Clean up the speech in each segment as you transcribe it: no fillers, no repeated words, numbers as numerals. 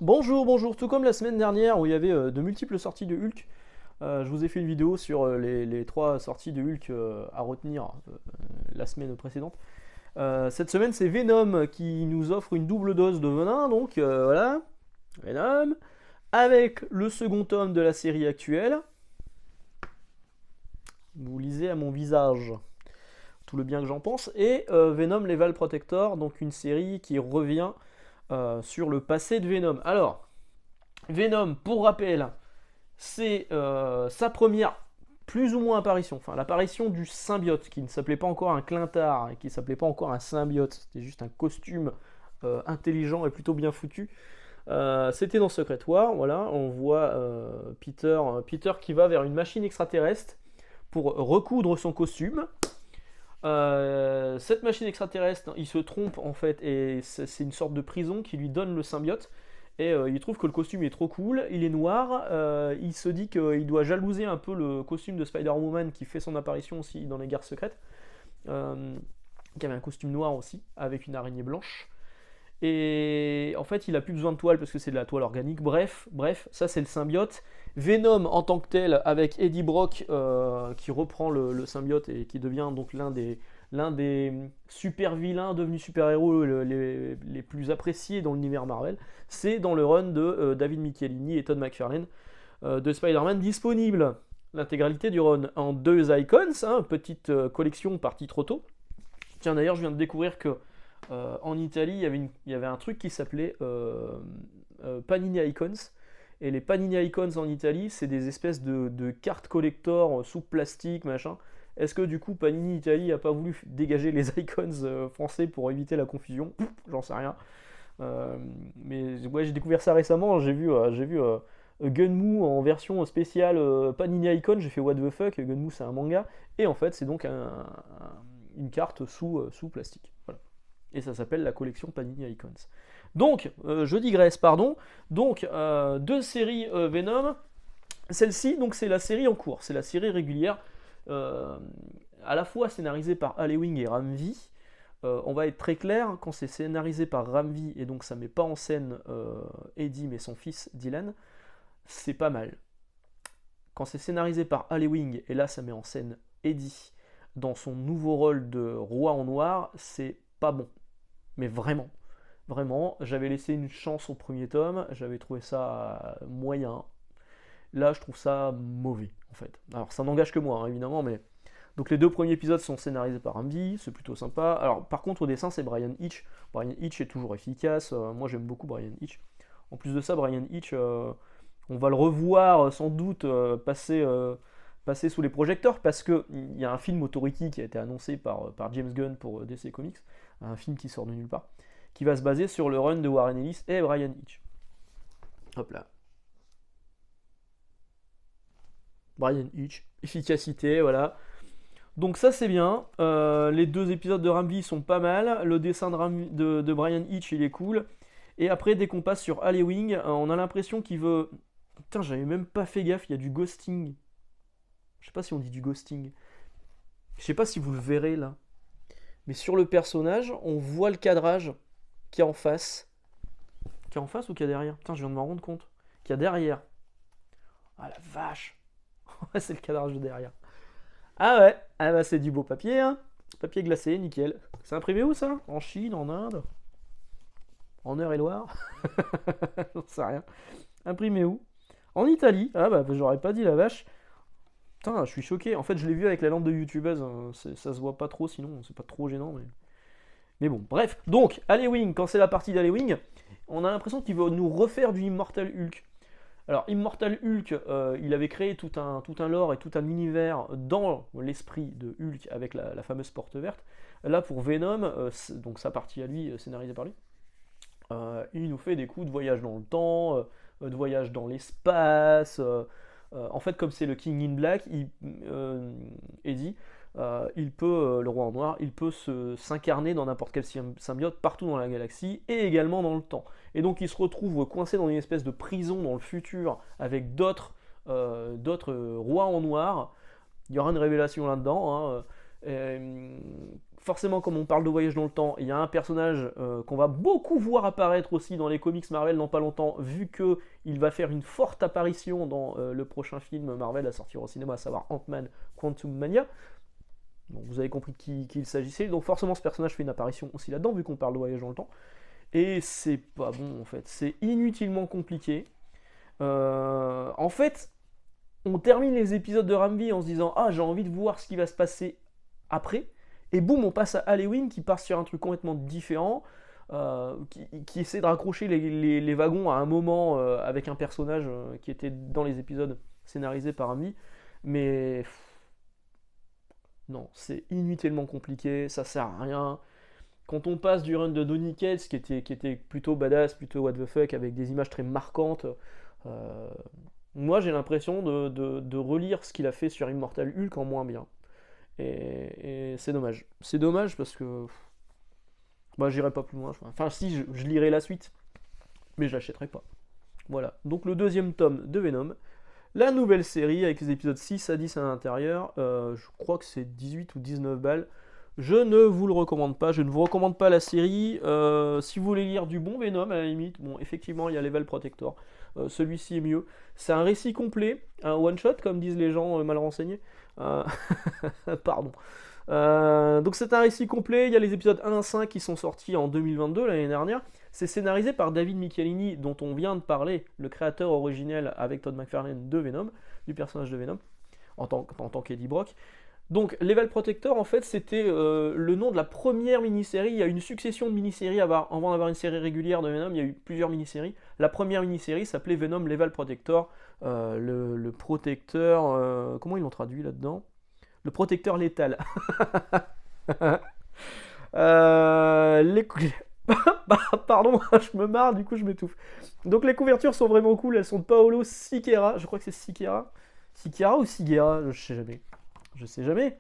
Bonjour, bonjour, tout comme la semaine dernière où il y avait de multiples sorties de Hulk, je vous ai fait une vidéo sur les trois sorties de Hulk à retenir la semaine précédente. Cette semaine, c'est Venom qui nous offre une double dose de venin, donc voilà, Venom, avec le second tome de la série actuelle. Vous lisez à mon visage tout le bien que j'en pense, et Venom Level Protector, donc une série qui revient sur le passé de Venom. Alors, Venom, pour rappel, c'est sa première plus ou moins apparition, enfin l'apparition du symbiote, qui ne s'appelait pas encore un clintard, et qui ne s'appelait pas encore un symbiote, c'était juste un costume intelligent et plutôt bien foutu. C'était dans Secret War, voilà, on voit Peter qui va vers une machine extraterrestre pour recoudre son costume. Cette machine extraterrestre, il se trompe en fait, et c'est une sorte de prison qui lui donne le symbiote. Et il trouve que le costume est trop cool, il est noir, il se dit qu'il doit jalouser un peu le costume de Spider-Woman qui fait son apparition aussi dans les guerres secrètes, qui avait un costume noir aussi, avec une araignée blanche. Et en fait, il a plus besoin de toile parce que c'est de la toile organique. Bref, ça c'est le symbiote. Venom en tant que tel, avec Eddie Brock qui reprend le symbiote et qui devient donc l'un des super vilains devenus super héros les plus appréciés dans l'univers Marvel. C'est dans le run de David Michelinie et Todd McFarlane de Spider-Man disponible. L'intégralité du run en 2 icons, hein, petite collection partie trop tôt. Tiens, d'ailleurs, je viens de découvrir que en Italie, il y avait un truc qui s'appelait Panini Icons. Et les Panini Icons en Italie, c'est des espèces de cartes collector sous plastique, machin. Est-ce que du coup Panini Italie a pas voulu dégager les icons français pour éviter la confusion? J'en sais rien. Mais ouais, j'ai découvert ça récemment. J'ai vu Gunmu en version spéciale Panini Icon. J'ai fait what the fuck. Gunmu c'est un manga. Et en fait, c'est donc une carte sous plastique. Voilà. Et ça s'appelle la collection Panini Icons. Donc, je digresse, pardon. Donc, deux séries Venom. Celle-ci, donc, c'est la série en cours, c'est la série régulière, euh, à la fois scénarisée par Alewing et Ramvi. On va être très clair, quand c'est scénarisé par Ramvi, et donc ça met pas en scène Eddie, mais son fils Dylan, c'est pas mal. Quand c'est scénarisé par Alewing, et là ça met en scène Eddie dans son nouveau rôle de roi en noir, c'est pas bon. Mais vraiment, vraiment, j'avais laissé une chance au premier tome, j'avais trouvé ça moyen. Là, je trouve ça mauvais, en fait. Alors, ça n'engage que moi, hein, évidemment, mais... Donc, les deux premiers épisodes sont scénarisés par Ambi, c'est plutôt sympa. Alors, par contre, au dessin, c'est Brian Hitch. Brian Hitch est toujours efficace, moi, j'aime beaucoup Brian Hitch. En plus de ça, Brian Hitch, on va le revoir sans doute passer sous les projecteurs, parce qu'il y a un film Authority qui a été annoncé par James Gunn pour DC Comics, un film qui sort de nulle part, qui va se baser sur le run de Warren Ellis et Brian Hitch. Hop là. Brian Hitch, efficacité, voilà. Donc ça c'est bien. Les deux épisodes de Ramvi sont pas mal. Le dessin de Brian Hitch il est cool. Et après dès qu'on passe sur Alewing, on a l'impression qu'il veut... Putain, j'avais même pas fait gaffe, il y a du ghosting. Je sais pas si on dit du ghosting. Je sais pas si vous le verrez là. Mais sur le personnage, on voit le cadrage qui est en face. Qui est en face ou qui est derrière? Putain, je viens de m'en rendre compte. Qui est derrière. Ah la vache. C'est le cadrage de derrière. Ah ouais, ah bah c'est du beau papier, hein. Papier glacé, nickel. C'est imprimé où ça? En Chine, en Inde? En Eure-et-Loire? J'en sais rien. Imprimé où? En Italie. Ah bah j'aurais pas dit la vache. Putain, je suis choqué. En fait, je l'ai vu avec la lampe de youtubeuse, hein. Ça se voit pas trop, sinon c'est pas trop gênant. Mais bon, bref. Donc, Alewing, quand c'est la partie d'Alewing, on a l'impression qu'il veut nous refaire du Immortal Hulk. Alors, Immortal Hulk, il avait créé tout un lore et tout un univers dans l'esprit de Hulk avec la fameuse porte verte. Là, pour Venom, donc sa partie à lui, scénarisée par lui, il nous fait des coups de voyage dans le temps, de voyage dans l'espace. En fait, comme c'est le King in Black, Eddie, il peut, le roi en noir, il peut s'incarner dans n'importe quel symbiote partout dans la galaxie et également dans le temps. Et donc il se retrouve coincé dans une espèce de prison dans le futur avec d'autres rois en noir. Il y aura une révélation là-dedans, hein. forcément, comme on parle de voyage dans le temps, il y a un personnage qu'on va beaucoup voir apparaître aussi dans les comics Marvel dans pas longtemps, vu qu'il va faire une forte apparition dans le prochain film Marvel à sortir au cinéma, à savoir Ant-Man Quantum Mania. Donc vous avez compris de qui il s'agissait, donc forcément ce personnage fait une apparition aussi là-dedans, vu qu'on parle de voyage dans le temps. Et c'est pas bon en fait, c'est inutilement compliqué. En fait, on termine les épisodes de Ramvi en se disant ah j'ai envie de voir ce qui va se passer après, et boum on passe à Halloween qui part sur un truc complètement différent, qui essaie de raccrocher les wagons à un moment avec un personnage qui était dans les épisodes scénarisés par Ramvi, mais non, c'est inutilement compliqué, ça sert à rien. Quand on passe du run de Donny Cates, qui était plutôt badass, plutôt what the fuck, avec des images très marquantes, moi j'ai l'impression de relire ce qu'il a fait sur Immortal Hulk en moins bien. Et c'est dommage. C'est dommage parce que bah, j'irai pas plus loin. Enfin si, je lirai la suite, mais je l'achèterai pas. Voilà, donc le deuxième tome de Venom. La nouvelle série avec les épisodes 6 à 10 à l'intérieur, je crois que c'est 18 ou 19 balles. Je ne vous le recommande pas, je ne vous recommande pas la série. Si vous voulez lire du bon Venom, à la limite, bon, effectivement, il y a Level Protector. Celui-ci est mieux. C'est un récit complet, un one-shot, comme disent les gens mal renseignés. Pardon. Donc c'est un récit complet, il y a les épisodes 1 à 5 qui sont sortis en 2022, l'année dernière. C'est scénarisé par David Michelinie, dont on vient de parler, le créateur originel avec Todd McFarlane de Venom, du personnage de Venom, en tant qu'Eddie Brock. Donc, Level Protector, en fait, c'était le nom de la première mini-série. Il y a une succession de mini-séries avant d'avoir une série régulière de Venom. Il y a eu plusieurs mini-séries. La première mini-série s'appelait Venom Level Protector. Le protecteur... comment ils l'ont traduit là-dedans? Le protecteur létal. Pardon, je me marre, du coup je m'étouffe. Donc les couvertures sont vraiment cool. Elles sont de Paolo Siqueira. Je crois que c'est Siqueira. Siqueira ou Siguera? Je sais jamais. Je sais jamais.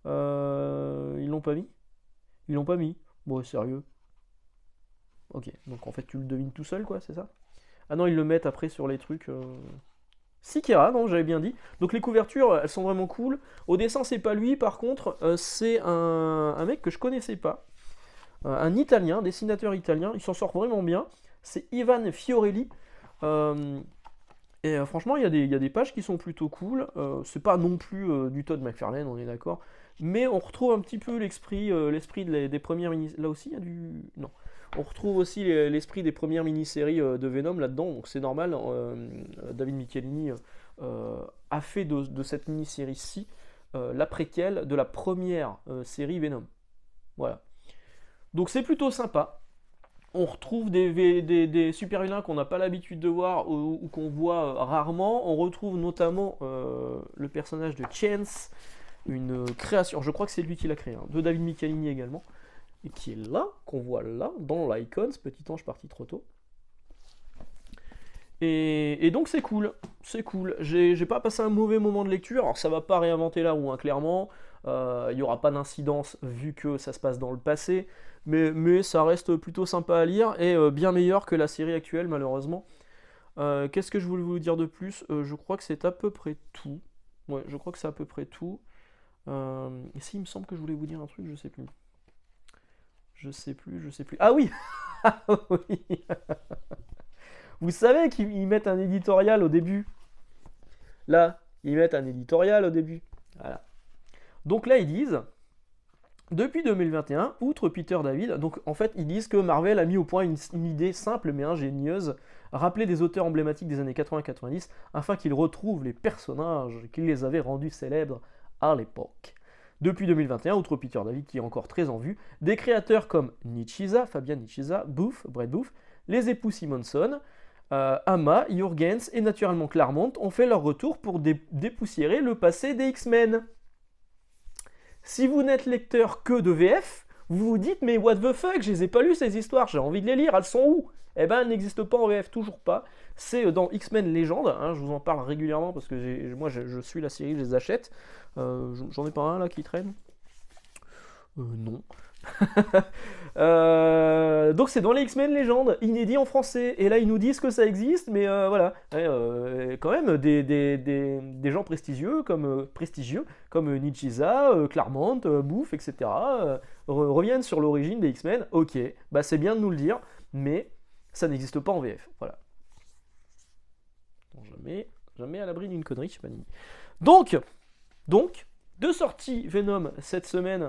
Ils l'ont pas mis? Ils l'ont pas mis. Bon, sérieux. Ok, donc en fait tu le devines tout seul, quoi, c'est ça? Ah non, ils le mettent après sur les trucs. Siqueira, non, j'avais bien dit. Donc les couvertures, elles sont vraiment cool. Au dessin, c'est pas lui, par contre, c'est un mec que je connaissais pas. Un italien, dessinateur italien. Il s'en sort vraiment bien. C'est Ivan Fiorelli. Et franchement, il y a des pages qui sont plutôt cool. C'est pas non plus du Todd McFarlane, on est d'accord. Mais on retrouve un petit peu l'esprit des premières mini... Là aussi, il y a du... Non. On retrouve aussi l'esprit des premières mini-séries de Venom là-dedans. Donc c'est normal. David Michelinie a fait de cette mini-série-ci la préquelle de la première série Venom. Voilà. Donc c'est plutôt sympa. On retrouve des super vilains qu'on n'a pas l'habitude de voir ou qu'on voit rarement. On retrouve notamment le personnage de Chance, une création, je crois que c'est lui qui l'a créé, hein, de David Michelinie également, et qui est là, qu'on voit là, dans l'icon, ce petit ange parti trop tôt. Et donc c'est cool, c'est cool. J'ai pas passé un mauvais moment de lecture, alors ça va pas réinventer la roue, hein, clairement. Il n'y aura pas d'incidence vu que ça se passe dans le passé, mais ça reste plutôt sympa à lire et bien meilleur que la série actuelle malheureusement. Qu'est-ce que je voulais vous dire de plus? Je crois que c'est à peu près tout. Ouais, je crois que c'est à peu près tout. Si, il me semble que je voulais vous dire un truc, je sais plus. Je sais plus. Ah oui. Ah oui. Vous savez qu'ils mettent un éditorial au début. Là, ils mettent un éditorial au début. Voilà. Donc là, ils disent, depuis 2021, outre Peter David, donc en fait, ils disent que Marvel a mis au point une idée simple mais ingénieuse, rappeler des auteurs emblématiques des années 80-90, afin qu'ils retrouvent les personnages qui les avaient rendus célèbres à l'époque. Depuis 2021, outre Peter David qui est encore très en vue, des créateurs comme Nicieza, Fabian Nicieza, Brett Booth, les époux Simonson, Amma, Jurgens et naturellement Claremont ont fait leur retour pour dépoussiérer le passé des X-Men. Si vous n'êtes lecteur que de VF, vous vous dites mais what the fuck, je les ai pas lues ces histoires, j'ai envie de les lire, elles sont où? Eh ben elles n'existent pas en VF, toujours pas. C'est dans X-Men Legend, hein, je vous en parle régulièrement parce que moi je suis la série, je les achète. J'en ai pas un là qui traîne. Non. Donc c'est dans les X-Men Légende, inédit en français. Et là ils nous disent que ça existe, mais voilà. Quand même des gens prestigieux comme Nichiza, Claremont, Booth, etc. Reviennent sur l'origine des X-Men. Ok, bah c'est bien de nous le dire, mais ça n'existe pas en VF. Voilà. Bon, jamais à l'abri d'une connerie, Panini. Donc, deux sorties Venom cette semaine,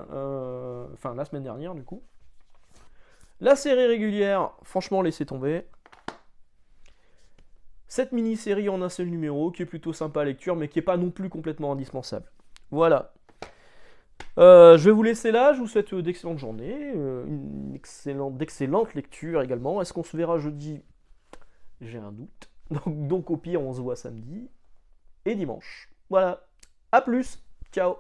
enfin la semaine dernière du coup. La série régulière, franchement, laissez tomber. Cette mini-série en un seul numéro, qui est plutôt sympa à lecture, mais qui n'est pas non plus complètement indispensable. Voilà. Je vais vous laisser là, je vous souhaite d'excellentes journées, d'excellentes lectures également. Est-ce qu'on se verra jeudi? J'ai un doute. Donc au pire, on se voit samedi et dimanche. Voilà. A plus. Ciao.